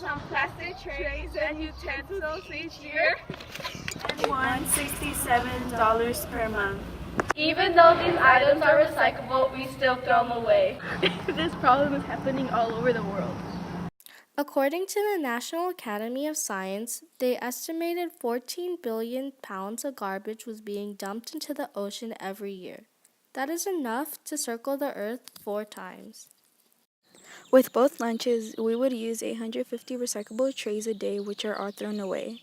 some plastic trays and utensils each year. And $167 per month. Even though these items are recyclable, we still throw them away. This problem is happening all over the world. According to the National Academy of Science, they estimated 14 billion pounds of garbage was being dumped into the ocean every year. That is enough to circle the Earth 4 times. With both lunches, we would use 850 recyclable trays a day, which are all thrown away.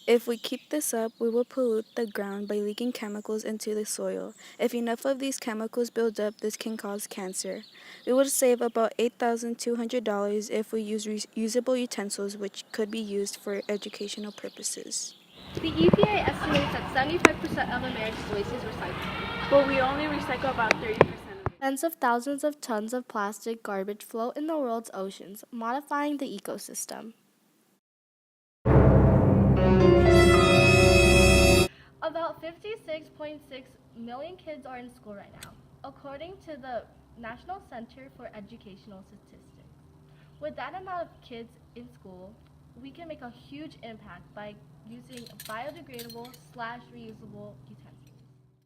If we keep this up, we will pollute the ground by leaking chemicals into the soil. If enough of these chemicals build up, this can cause cancer. We would save about $8,200 if we use reusable utensils, which could be used for educational purposes. The EPA estimates that 75% of America's waste is recycled. But we only recycle about 30% of it. Tens of thousands of tons of plastic garbage float in the world's oceans, modifying the ecosystem. About 56.6 million kids are in school right now, according to the National Center for Educational Statistics. With that amount of kids in school, we can make a huge impact by using biodegradable/reusable utensils.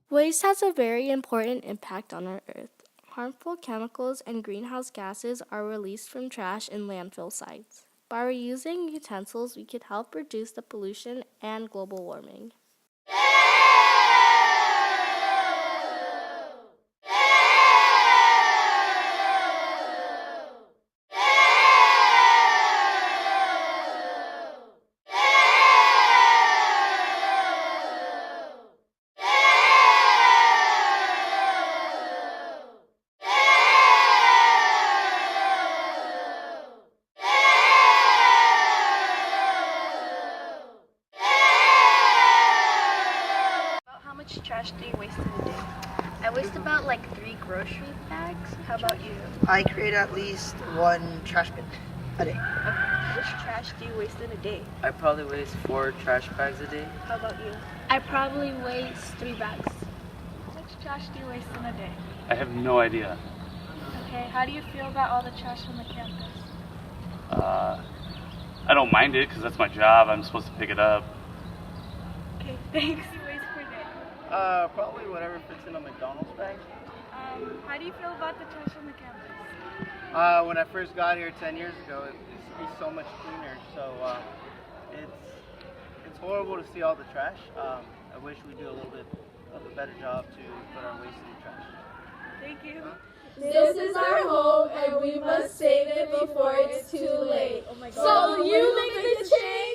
Waste has a very important impact on our Earth. Harmful chemicals and greenhouse gases are released from trash in landfill sites. By reusing utensils, we could help reduce the pollution and global warming. How much trash do you waste in a day? I waste about 3 grocery bags. How about you? I create at least 1 trash bin a day. Which trash do you waste in a day? I probably waste 4 trash bags a day. How about you? I probably waste 3 bags. How much trash do you waste in a day? I have no idea. Okay, how do you feel about all the trash on the campus? I don't mind it because that's my job. I'm supposed to pick it up. Okay, thanks. You waste per day. Probably whatever fits in a McDonald's bag. How do you feel about the trash on the campus? When I first got here 10 years ago, it used to be so much cleaner. So it's horrible to see all the trash. I wish we do a little bit of a better job to put our waste in the trash. Thank you. This is our home and we must save it before it's too late. So you make the change.